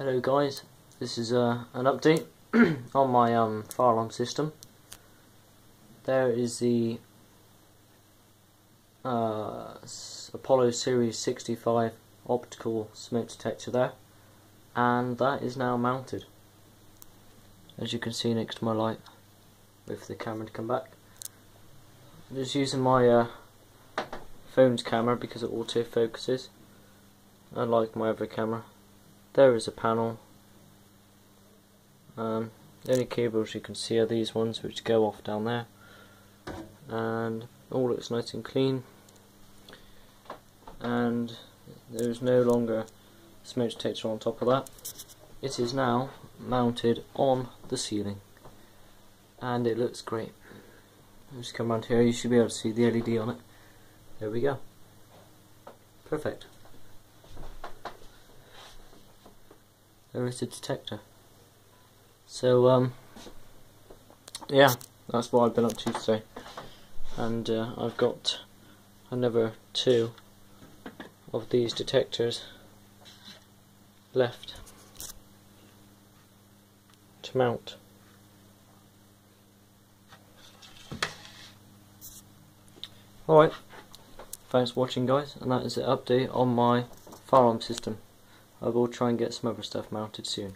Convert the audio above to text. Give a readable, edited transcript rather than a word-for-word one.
Hello guys, this is an update on my fire alarm system. There is the Apollo Series 65 optical smoke detector there, and that is now mounted, as you can see next to my light. Wait for the camera to come back. I'm just using my phone's camera because it auto focuses, unlike my other camera. There is a panel. The only cables you can see are these ones which go off down there, and all looks nice and clean, and there is no longer a smoke detector on top of that. It is now mounted on the ceiling and it looks great. Just come around here, you should be able to see the LED on it. There we go. Perfect. There is a detector. So yeah, that's what I've been up to today, and I've got another 2 of these detectors left to mount. Alright, thanks for watching guys, and that is the update on my fire alarm system. I will try and get some other stuff mounted soon.